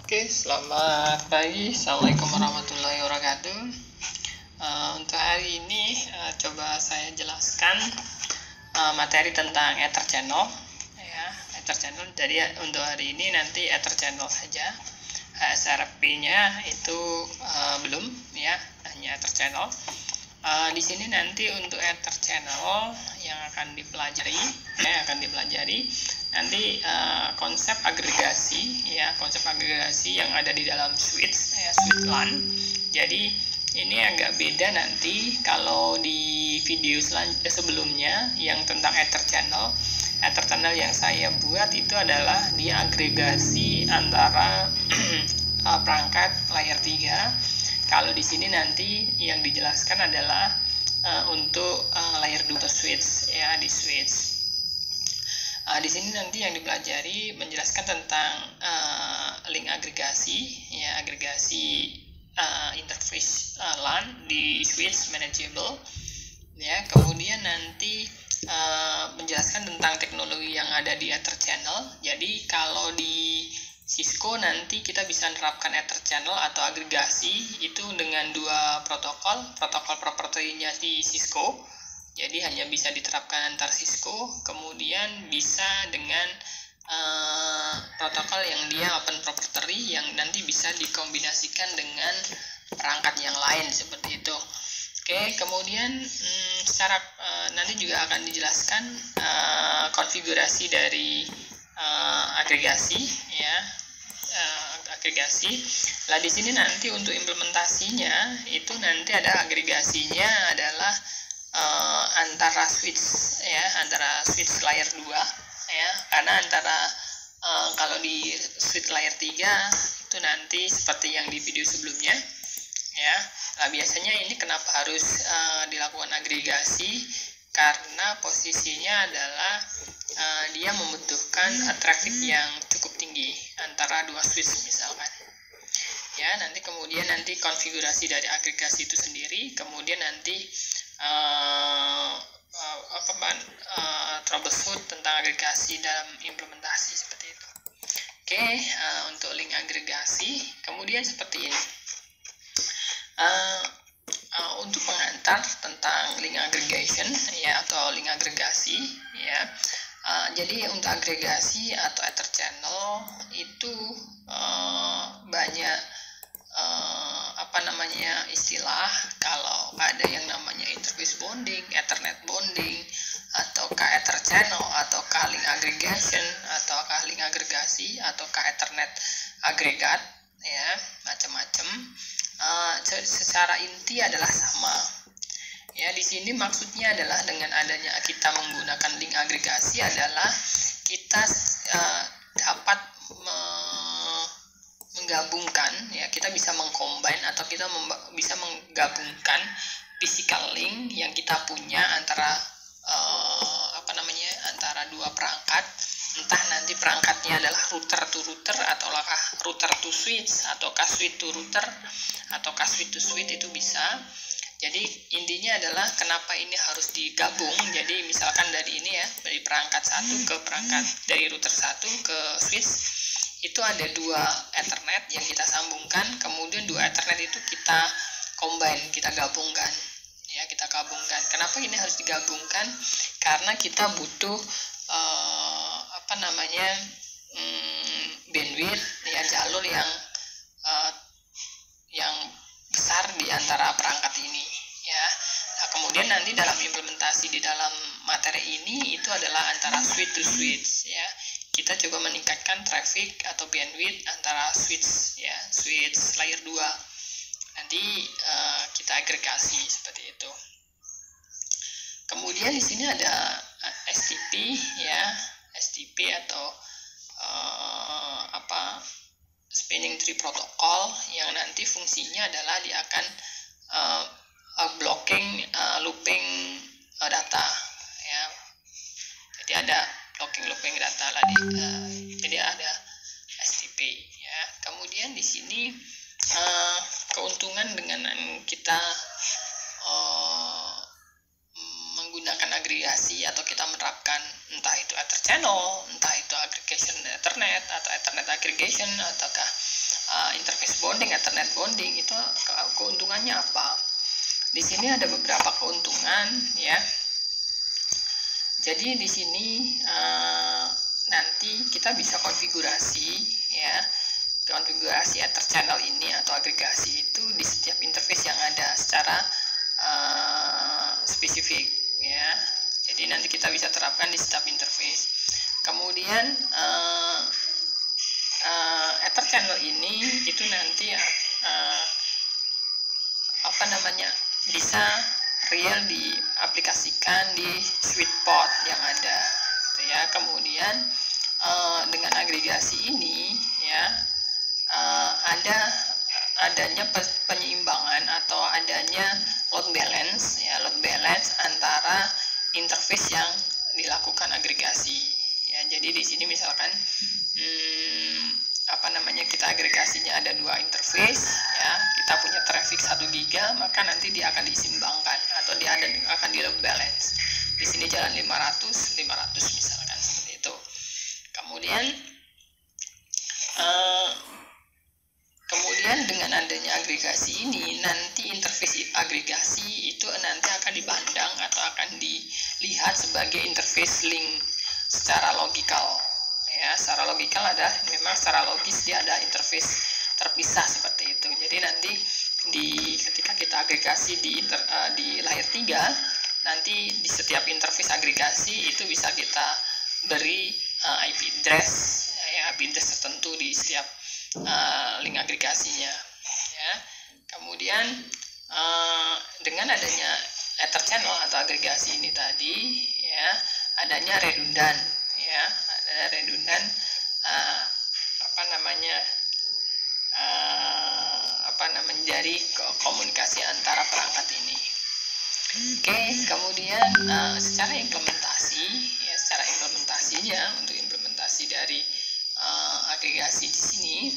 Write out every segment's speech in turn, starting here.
Oke, selamat pagi. Assalamualaikum warahmatullahi wabarakatuh. Untuk hari ini coba saya jelaskan materi tentang Ether Channel. Ya, Ether Channel. Jadi untuk hari ini nanti Ether Channel saja. SRP-nya itu belum, ya, hanya Ether Channel. Di sini nanti untuk Ether Channel yang akan dipelajari, nanti konsep agregasi, ya, konsep agregasi yang ada di dalam switch, ya, switch LAN. Jadi ini agak beda nanti kalau di video sebelumnya yang tentang Ether Channel. Ether Channel yang saya buat itu adalah dia agregasi antara perangkat layer 3. Kalau di sini nanti yang dijelaskan adalah untuk layer 2 atau switch, ya, di switch. Di sini nanti yang dipelajari menjelaskan tentang link agregasi, ya, agregasi interface LAN di switch manageable, ya. Kemudian nanti menjelaskan tentang teknologi yang ada di Ether Channel. Jadi kalau di Cisco nanti kita bisa menerapkan Ether Channel atau agregasi itu dengan dua protokol propertinya di Cisco. Jadi hanya bisa diterapkan antar Cisco, kemudian bisa dengan protokol yang dia open proprietary yang nanti bisa dikombinasikan dengan perangkat yang lain seperti itu. Oke, kemudian secara nanti juga akan dijelaskan konfigurasi dari agregasi, ya, agregasi. Lah di sini nanti untuk implementasinya itu nanti ada agregasinya adalah antara switch, ya, antara switch layer 2, ya, karena antara kalau di switch layer 3 itu nanti seperti yang di video sebelumnya, ya. Nah, biasanya ini kenapa harus dilakukan agregasi? Karena posisinya adalah dia membutuhkan traffic yang cukup tinggi antara dua switch misalkan, ya. Kemudian nanti konfigurasi dari agregasi itu sendiri, kemudian nanti troubleshoot tentang agregasi dalam implementasi seperti itu. Oke, untuk link agregasi kemudian seperti ini. Untuk pengantar tentang link aggregation, ya, atau link agregasi, ya. Jadi untuk agregasi atau Ether Channel itu banyak istilah. Kalau ada yang namanya interface bonding, Ethernet bonding, ataukah Ether Channel, ataukah link aggregation, ataukah link agregasi, ataukah Ethernet agregat, ya, macam-macam. Secara inti adalah sama, ya. Di sini maksudnya adalah dengan adanya kita menggunakan link agregasi adalah kita dapat menggabungkan, ya, kita bisa mengcombine atau kita bisa menggabungkan physical link yang kita punya antara antara dua perangkat, entah nanti perangkatnya adalah router to router, ataukah router to switch, ataukah switch to router, ataukah switch to switch, itu bisa. Jadi intinya adalah kenapa ini harus digabung. Jadi misalkan dari ini, ya, dari perangkat satu ke perangkat, dari router satu ke switch itu ada dua Ethernet yang kita sambungkan, kemudian dua Ethernet itu kita combine, kita gabungkan, ya, kita gabungkan. Kenapa ini harus digabungkan? Karena kita butuh bandwidth, ya, jalur yang besar di antara perangkat ini, ya. Nah, kemudian nanti dalam implementasi di dalam materi ini itu adalah antara switch to switch, ya. Kita coba meningkatkan traffic atau bandwidth antara switch, ya, switch layer 2. Nanti kita agregasi seperti itu. Kemudian di sini ada STP, ya, STP atau spinning tree protocol yang nanti fungsinya adalah dia akan blocking looping data, ya. Jadi ada looping data tadi, jadi ada STP, ya. Kemudian di sini keuntungan dengan kita menggunakan agregasi atau kita menerapkan entah itu Ether Channel, entah itu aggregation Ethernet atau Ethernet aggregation, ataukah interface bonding, Ethernet bonding, itu keuntungannya apa? Di sini ada beberapa keuntungan ya. Jadi di sini nanti kita bisa konfigurasi ya, konfigurasi Ether channel ini atau agregasi itu di setiap interface yang ada secara spesifik ya. Jadi nanti kita bisa terapkan di setiap interface. Kemudian Ether channel ini itu nanti bisa real diaplikasikan di switch port yang ada gitu ya. Kemudian dengan agregasi ini ya adanya penyeimbangan atau adanya load balance ya, load balance antara interface yang dilakukan agregasi ya. Jadi di sini misalkan kita agregasinya ada 2 interface ya, kita punya traffic 1 giga, maka nanti dia akan disimbangkan atau dia akan di load balance. Di sini jalan 500 misalkan seperti itu. Kemudian dengan adanya agregasi ini, nanti interface agregasi itu nanti akan dipandang atau akan dilihat sebagai interface link secara logikal ya. Secara logikal memang secara logis dia ada interface terpisah seperti itu. Jadi nanti ketika kita agregasi di layer 3, nanti di setiap interface agregasi itu bisa kita beri IP address ya, IP address tertentu di setiap link agregasinya ya. Kemudian dengan adanya Ether channel atau agregasi ini tadi ya, adanya redundan ya, ada redundan menjadi komunikasi antara perangkat ini. Oke, kemudian secara implementasinya, untuk implementasi dari agregasi di sini,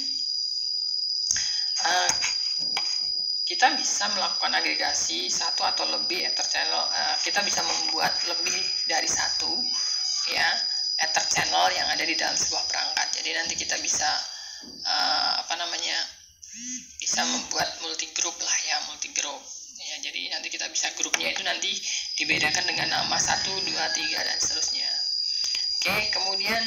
kita bisa melakukan agregasi 1 atau lebih Ether channel. Kita bisa membuat lebih dari 1 ya Ether channel yang ada di dalam sebuah perangkat. Jadi nanti kita bisa bisa membuat multi group ya. Jadi nanti kita bisa grupnya itu nanti dibedakan dengan nama 1, 2, 3 dan seterusnya. Oke, kemudian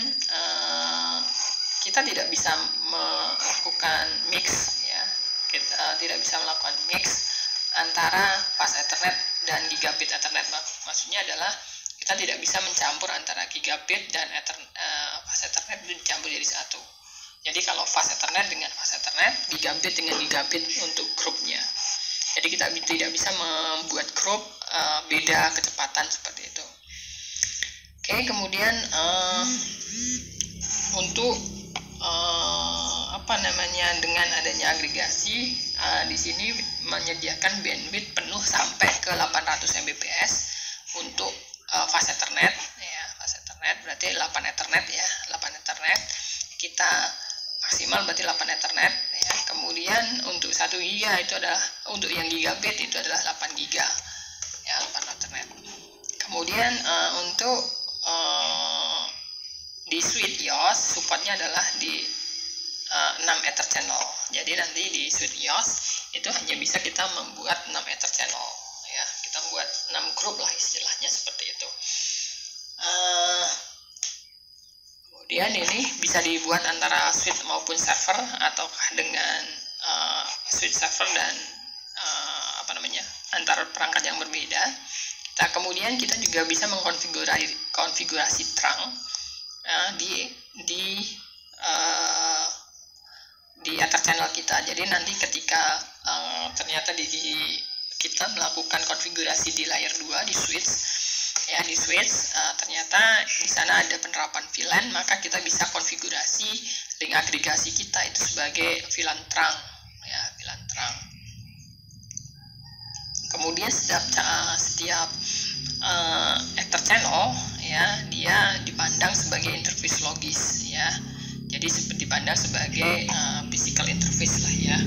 kita tidak bisa melakukan mix ya. Kita tidak bisa melakukan mix antara fast Ethernet dan gigabit Ethernet. Maksudnya adalah kita tidak bisa mencampur antara gigabit dan fast Ethernet itu dicampur jadi satu. Jadi kalau fast Ethernet dengan fast Ethernet, gigabit dengan gigabit untuk grupnya. Jadi kita tidak bisa membuat grup beda kecepatan seperti itu. Oke, kemudian untuk dengan adanya agregasi di sini menyediakan bandwidth penuh sampai ke 800 Mbps untuk fast Ethernet ya. Fast Ethernet berarti 8 Ethernet ya, 8 Ethernet. Kita maksimal berarti 8 Ethernet ya. Kemudian untuk 1 giga itu adalah, untuk yang gigabit itu adalah 8 giga ya, 8 Ethernet. Kemudian untuk di switch IOS supportnya adalah di 6 Ether channel. Jadi nanti di switch IOS itu hanya bisa kita membuat 6 Ether channel ya. Kita buat 6 grup lah istilahnya seperti itu. Kemudian ini bisa dibuat antara switch maupun server, ataukah dengan switch server dan antara perangkat yang berbeda. Kemudian kita juga bisa mengkonfigurasi trunk di Ether channel kita. Jadi nanti ketika ternyata kita melakukan konfigurasi di layer 2 di switch ya, ternyata di sana ada penerapan VLAN, maka kita bisa konfigurasi link agregasi kita itu sebagai VLAN trunk ya, VLAN trunk. Kemudian setiap Ether channel ya, dia dipandang sebagai interface logis ya. Jadi dipandang sebagai physical interface lah ya.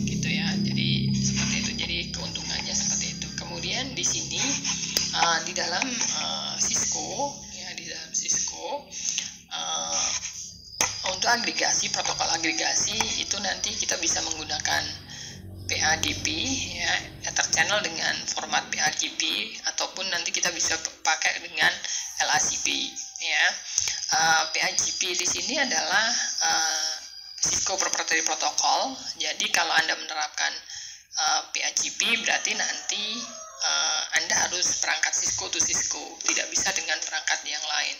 Gitu ya. Jadi seperti itu. Jadi keuntungannya seperti itu. Kemudian di sini di dalam Cisco ya, untuk agregasi, protokol agregasi itu nanti kita bisa menggunakan PAGP ya, Ether channel dengan format PAGP, ataupun nanti kita bisa pakai dengan LACP ya. PAGP di sini adalah Cisco Proprietary Protocol. Jadi kalau Anda menerapkan PAGP berarti nanti Anda harus perangkat Cisco to Cisco, tidak bisa dengan perangkat yang lain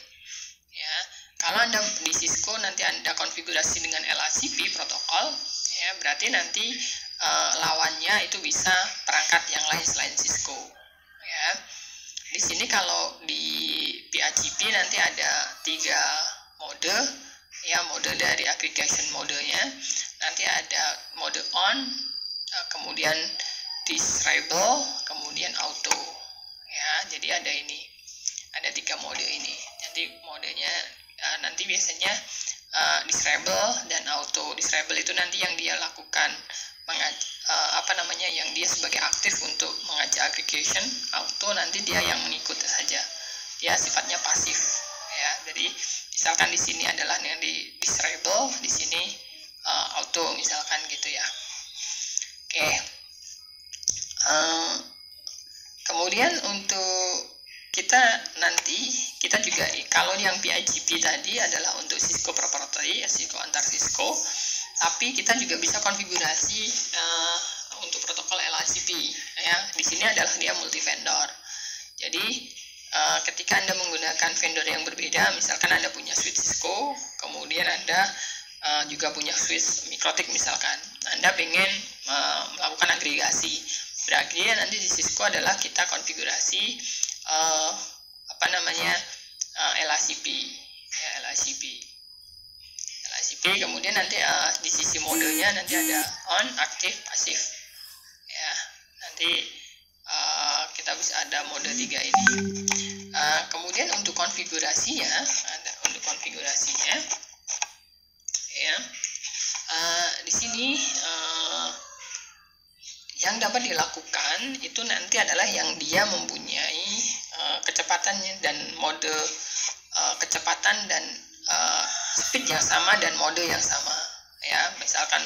ya. Kalau Anda di Cisco nanti Anda konfigurasi dengan LACP protokol ya, berarti nanti lawannya itu bisa perangkat yang lain selain Cisco ya. Di sini kalau di PAGP nanti ada 3 mode ya, mode dari aggregation modenya. Nanti ada mode on, kemudian disable, kemudian auto ya. Jadi ada 3 mode ini. Nanti modenya nanti biasanya disable dan auto. Disable itu nanti yang dia lakukan yang dia sebagai aktif untuk mengajak aggregation. Auto nanti dia yang mengikut saja, dia sifatnya pasif ya. Jadi misalkan di sini adalah yang di disable, di sini auto misalkan gitu ya. Oke. Kemudian untuk kita juga, kalau yang PAGP tadi adalah untuk Cisco Proprietary, Cisco antar Cisco, tapi kita juga bisa konfigurasi untuk protokol LACP ya. Di sini adalah dia multi vendor. Jadi ketika Anda menggunakan vendor yang berbeda, misalkan Anda punya switch Cisco, kemudian Anda juga punya switch Mikrotik misalkan, Anda pengen melakukan agregasi, berarti nanti di Cisco adalah kita konfigurasi LACP ya, LACP, kemudian nanti di sisi modenya nanti ada on, aktif, pasif ya. Nanti kita bisa ada mode 3 ini. Kemudian untuk konfigurasinya ya, di sini yang dapat dilakukan itu nanti adalah yang dia mempunyai kecepatannya dan mode kecepatan dan speed yang sama dan mode yang sama ya. Misalkan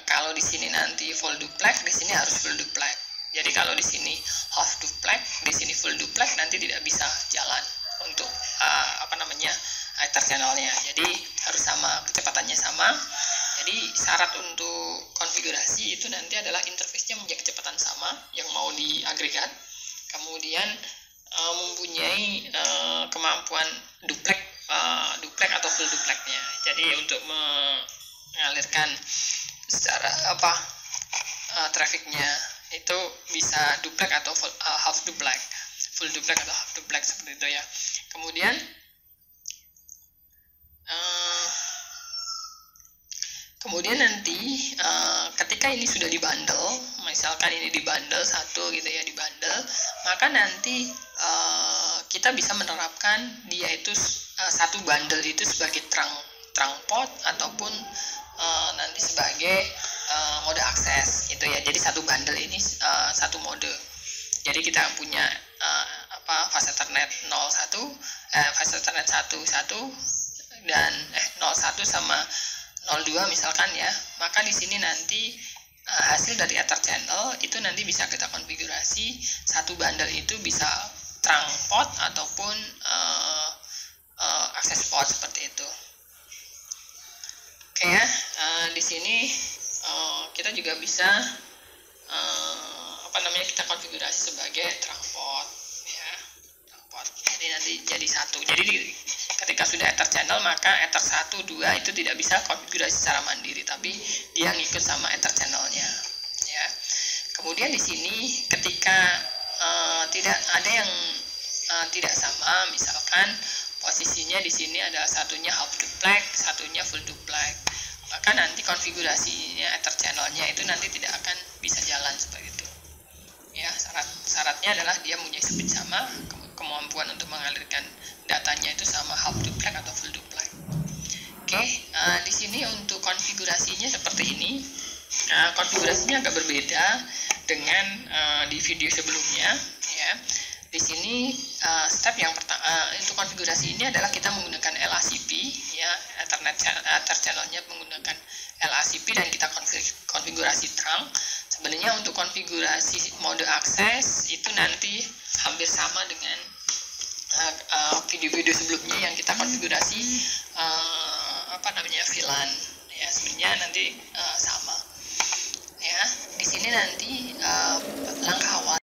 kalau di sini nanti full duplex, di sini harus full duplex. Jadi kalau di sini half duplex, di sini full duplex, nanti tidak bisa jalan untuk Ether channelnya. Jadi harus sama, kecepatannya sama. Jadi syarat untuk konfigurasi itu nanti adalah interface-nya mempunyai kecepatan sama yang mau diagregat, kemudian mempunyai kemampuan duplex atau full duplexnya. Jadi untuk mengalirkan secara trafficnya itu bisa duplex atau half duplex, full duplex atau half duplex seperti itu ya. Kemudian nanti ketika ini sudah dibundle, misalkan ini dibundle satu gitu ya, dibundle, maka nanti kita bisa menerapkan dia itu satu bundle itu sebagai trunk port ataupun nanti sebagai mode akses gitu ya. Jadi satu bundle ini satu mode. Jadi kita punya fast Ethernet 01, fast Ethernet 11 dan 01 sama 02 misalkan ya. Maka di sini nanti hasil dari Ether channel itu nanti bisa kita konfigurasi satu bundle itu bisa trunk port ataupun akses port seperti itu. Oke ya, di sini kita juga bisa kita konfigurasi sebagai trunk port ya, trunk port. Jadi nanti jadi satu. Jadi ketika sudah Ether channel maka Ether 1, 2 itu tidak bisa konfigurasi secara mandiri, tapi dia ngikut sama Ether channelnya ya. Kemudian di sini ketika tidak ada yang tidak sama, misalkan posisinya di sini adalah satunya half duplex, satunya full duplex, maka nanti konfigurasinya Ether channelnya itu nanti tidak akan bisa jalan seperti itu ya. Syaratnya adalah dia mempunyai speed sama, kemampuan untuk mengalirkan datanya itu sama half duplex atau full duplex. Oke, di sini untuk konfigurasinya seperti ini. Konfigurasinya agak berbeda dengan di video sebelumnya ya. Di sini step yang pertama untuk konfigurasi ini adalah kita menggunakan LACP ya, Ethernet channelnya menggunakan LACP dan kita konfigurasi trunk. Sebenarnya untuk konfigurasi mode akses itu nanti hampir sama dengan video-video sebelumnya yang kita konfigurasi VLAN ya, sebenarnya nanti sama ya. Di sini nanti langkah awal